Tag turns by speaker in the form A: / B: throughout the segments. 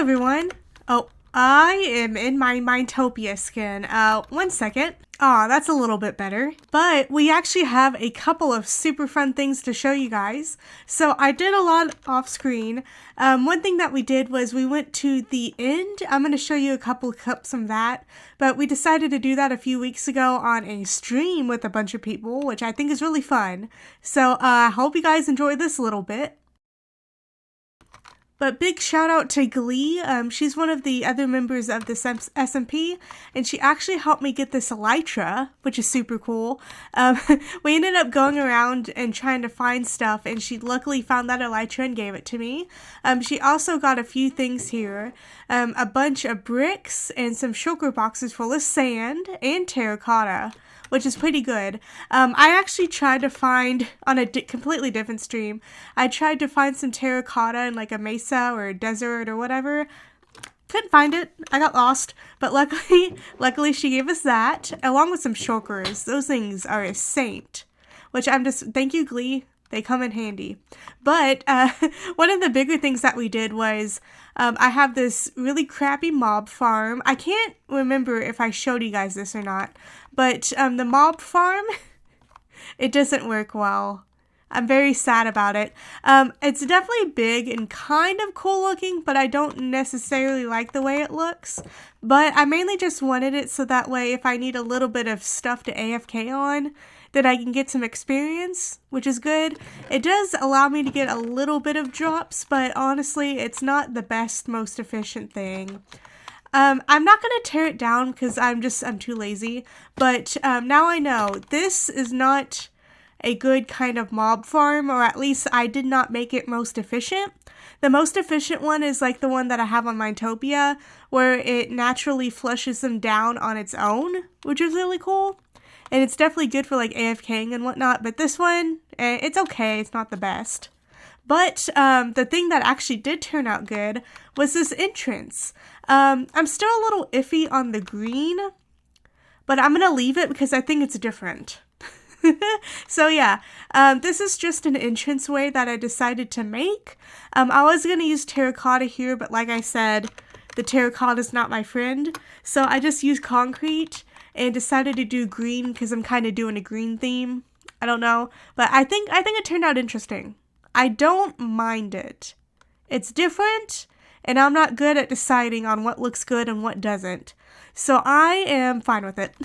A: everyone. Oh, I am in my Mindtopia skin. One second. Aw, that's a little bit better. But we actually have a couple of super fun things to show you guys. So I did a lot off screen. One thing that we did was we went to the end. I'm going to show you a couple of clips from that. But we decided to do that a few weeks ago on a stream with a bunch of people, which I think is really fun. So I hope you guys enjoy this a little bit. But big shout out to Glee. She's one of the other members of the SMP, and she actually helped me get this elytra, which is super cool. We ended up going around and trying to find stuff, and she luckily found that elytra and gave it to me. She also got a few things here, a bunch of bricks and some shulker boxes full of sand and terracotta, which is pretty good. I actually tried to find, on a completely different stream, I tried to find some terracotta in like a mesa or a desert or whatever. Couldn't find it. I got lost. But luckily she gave us that, along with some shulkers. Those things are a saint. Which thank you, Glee. They come in handy. But one of the bigger things that we did was I have this really crappy mob farm. I can't remember if I showed you guys this or not, but the mob farm, it doesn't work well. I'm very sad about it. It's definitely big and kind of cool looking, but I don't necessarily like the way it looks. But I mainly just wanted it so that way if I need a little bit of stuff to AFK on, that I can get some experience, which is good. It does allow me to get a little bit of drops, but honestly, it's not the best, most efficient thing. I'm not going to tear it down because I'm too lazy, but now I know this is not a good kind of mob farm, or at least I did not make it most efficient. The most efficient one is like the one that I have on Mindtopia, where it naturally flushes them down on its own, which is really cool. And it's definitely good for like AFKing and whatnot, but this one, it's okay, it's not the best. But the thing that actually did turn out good was this entrance. I'm still a little iffy on the green, but I'm going to leave it because I think it's different. So yeah, this is just an entranceway that I decided to make. I was going to use terracotta here, but like I said, the terracotta is not my friend. So I just used concrete and decided to do green because I'm kind of doing a green theme. I don't know, but I think it turned out interesting. I don't mind it. It's different, and I'm not good at deciding on what looks good and what doesn't. So I am fine with it.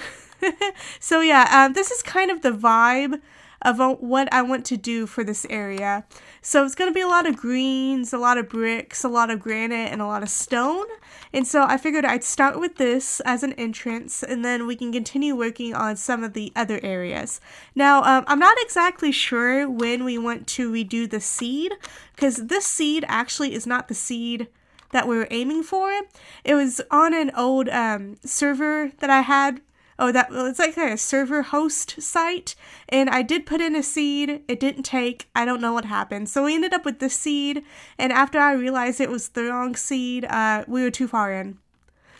A: So yeah, this is kind of the vibe of what I want to do for this area. So it's going to be a lot of greens, a lot of bricks, a lot of granite, and a lot of stone. And so I figured I'd start with this as an entrance, and then we can continue working on some of the other areas. Now, I'm not exactly sure when we want to redo the seed, because this seed actually is not the seed that we were aiming for. It was on an old server that I had. It's like a server host site, and I did put in a seed. It didn't take. I don't know what happened. So we ended up with this seed, and after I realized it was the wrong seed, we were too far in.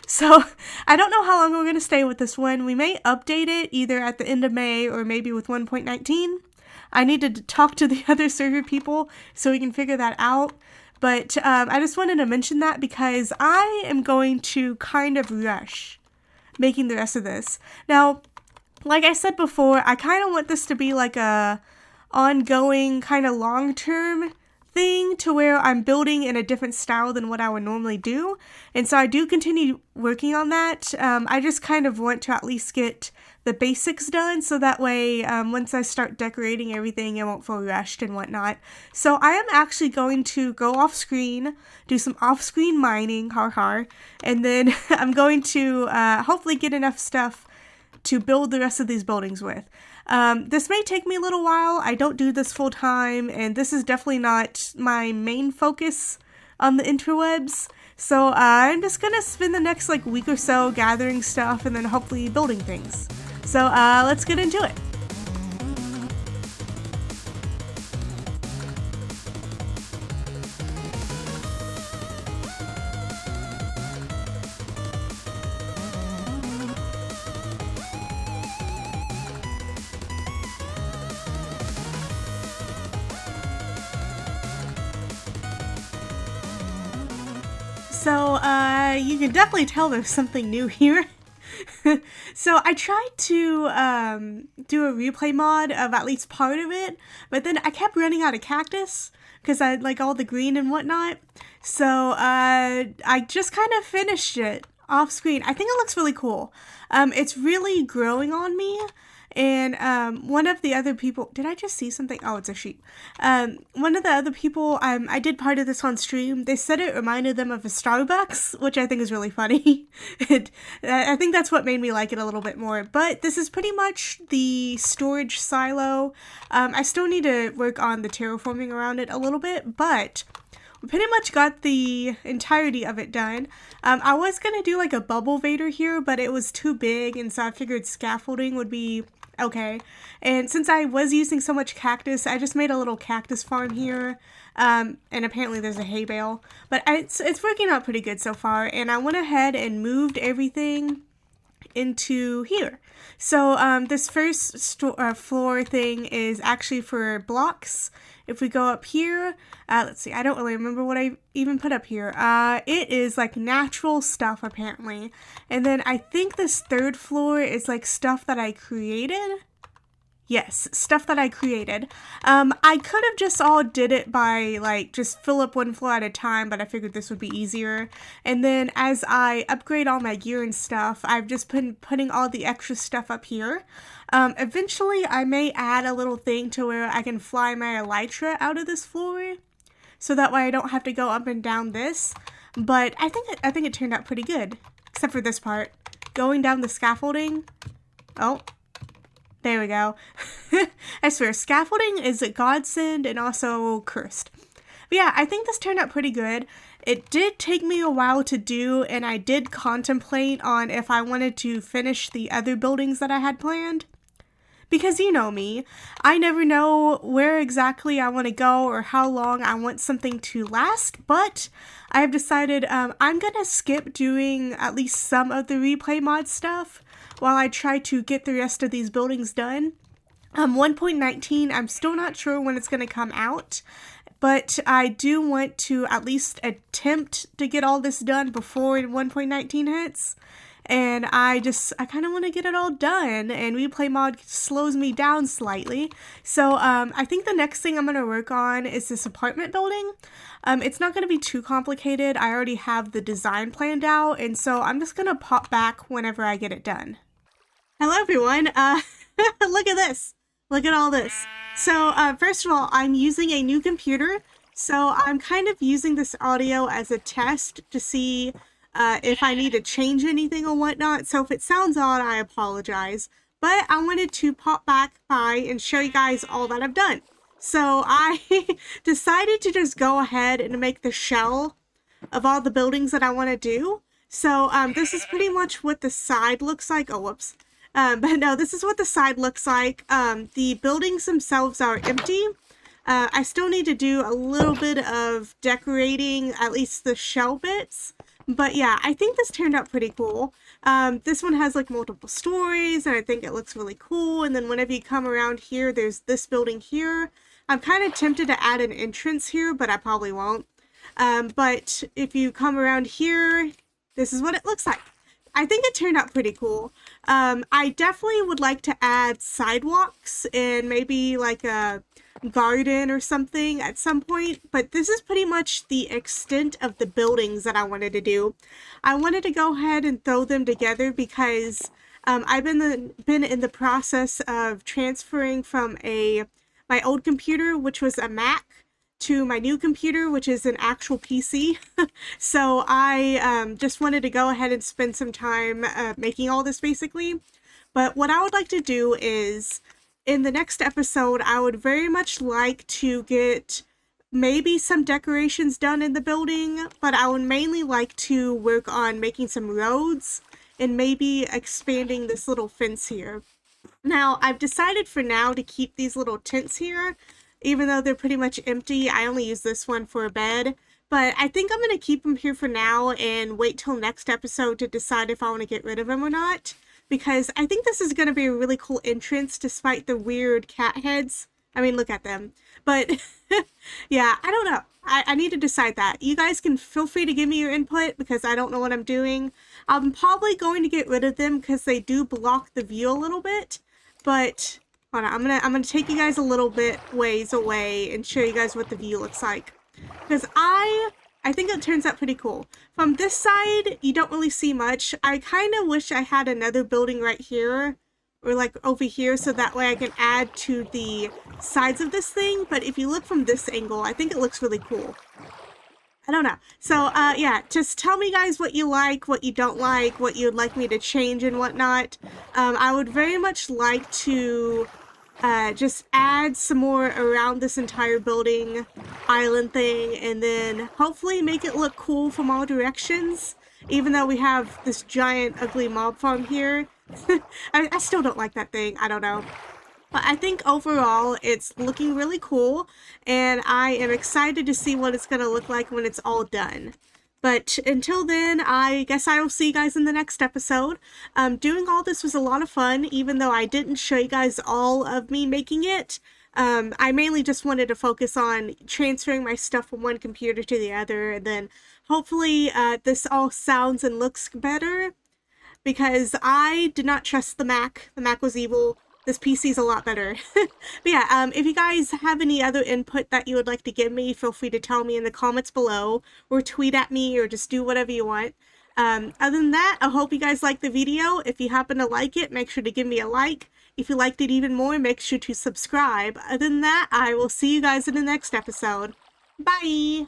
A: So I don't know how long we're going to stay with this one. We may update it either at the end of May or maybe with 1.19. I need to talk to the other server people so we can figure that out. But I just wanted to mention that because I am going to kind of rush making the rest of this. Now, like I said before, I kind of want this to be like a ongoing kind of long-term thing to where I'm building in a different style than what I would normally do. And so I do continue working on that. I just kind of want to at least get the basics done so that way once I start decorating everything, it won't feel rushed and whatnot. So I am actually going to go off screen, do some off-screen mining, and then I'm going to hopefully get enough stuff to build the rest of these buildings with. This may take me a little while. I don't do this full time, and this is definitely not my main focus on the interwebs. So I'm just gonna spend the next week or so gathering stuff and then hopefully building things. So let's get into it. So, you can definitely tell there's something new here. So I tried to do a replay mod of at least part of it, but then I kept running out of cactus because I like all the green and whatnot. So I just kind of finished it off screen. I think it looks really cool. It's really growing on me. And one of the other people, did I just see something? Oh, it's a sheep. One of the other people, I did part of this on stream. They said it reminded them of a Starbucks, which I think is really funny. I think that's what made me like it a little bit more. But this is pretty much the storage silo. I still need to work on the terraforming around it a little bit, but we pretty much got the entirety of it done. I was gonna do like a bubble vader here, but it was too big, and so I figured scaffolding would be okay. And since I was using so much cactus, I just made a little cactus farm here. And apparently there's a hay bale. But it's working out pretty good so far. And I went ahead and moved everything into here. So this first floor thing is actually for blocks. If we go up here, let's see, I don't really remember what I even put up here. It is like natural stuff apparently. And then I think this third floor is like stuff that I created. Yes, stuff that I created. I could have just all did it by like just fill up one floor at a time, but I figured this would be easier. And then as I upgrade all my gear and stuff, I've just been putting all the extra stuff up here. Eventually I may add a little thing to where I can fly my elytra out of this floor, so that way I don't have to go up and down this. But I think it turned out pretty good, except for this part. Going down the scaffolding. Oh. There we go. I swear, scaffolding is a godsend and also cursed. But yeah, I think this turned out pretty good. It did take me a while to do, and I did contemplate on if I wanted to finish the other buildings that I had planned. Because you know me, I never know where exactly I want to go or how long I want something to last, but I have decided I'm going to skip doing at least some of the replay mod stuff while I try to get the rest of these buildings done. 1.19, I'm still not sure when it's going to come out, but I do want to at least attempt to get all this done before 1.19 hits. And I kind of want to get it all done, and replay mod slows me down slightly. So I think the next thing I'm going to work on is this apartment building. It's not going to be too complicated. I already have the design planned out, and so I'm just going to pop back whenever I get it done. Hello everyone, look at this. Look at all this. So first of all, I'm using a new computer. So I'm kind of using this audio as a test to see if I need to change anything or whatnot. So if it sounds odd, I apologize. But I wanted to pop back by and show you guys all that I've done. So I decided to just go ahead and make the shell of all the buildings that I want to do. So this is pretty much what the side looks like. Oh, whoops. But no, this is what the side looks like. The buildings themselves are empty. I still need to do a little bit of decorating, at least the shell bits. But yeah, I think this turned out pretty cool. This one has like multiple stories, and I think it looks really cool. And then whenever you come around here, there's this building here. I'm kind of tempted to add an entrance here, but I probably won't. But if you come around here, this is what it looks like. I think it turned out pretty cool. I definitely would like to add sidewalks and maybe like a garden or something at some point, but this is pretty much the extent of the buildings that I wanted to do. I wanted to go ahead and throw them together because I've been in the process of transferring from my old computer, which was a Mac, to my new computer, which is an actual PC. So I just wanted to go ahead and spend some time making all this basically. But what I would like to do is, in the next episode, I would very much like to get maybe some decorations done in the building, but I would mainly like to work on making some roads and maybe expanding this little fence here. Now, I've decided for now to keep these little tents here. Even though they're pretty much empty, I only use this one for a bed. But I think I'm going to keep them here for now and wait till next episode to decide if I want to get rid of them or not. Because I think this is going to be a really cool entrance despite the weird cat heads I mean, look at them. But yeah, I don't know. I need to decide that. You guys can feel free to give me your input because I don't know what I'm doing. I'm probably going to get rid of them because they do block the view a little bit. But hold on, I'm gonna take you guys a little bit ways away and show you guys what the view looks like. Because I think it turns out pretty cool. From this side, you don't really see much. I kind of wish I had another building right here or like over here so that way I can add to the sides of this thing. But if you look from this angle, I think it looks really cool. I don't know. So, yeah, just tell me guys what you like, what you don't like, what you'd like me to change and whatnot. I would very much like to just add some more around this entire building island thing and then hopefully make it look cool from all directions. Even though we have this giant ugly mob farm here. I still don't like that thing. I don't know. But I think overall it's looking really cool and I am excited to see what it's going to look like when it's all done. But until then, I guess I will see you guys in the next episode. Doing all this was a lot of fun, even though I didn't show you guys all of me making it. I mainly just wanted to focus on transferring my stuff from one computer to the other, and then hopefully this all sounds and looks better. Because I did not trust the Mac. The Mac was evil. This PC is a lot better. But yeah, if you guys have any other input that you would like to give me, feel free to tell me in the comments below, or tweet at me, or just do whatever you want. Other than that, I hope you guys liked the video. If you happen to like it, make sure to give me a like. If you liked it even more, make sure to subscribe. Other than that, I will see you guys in the next episode. Bye!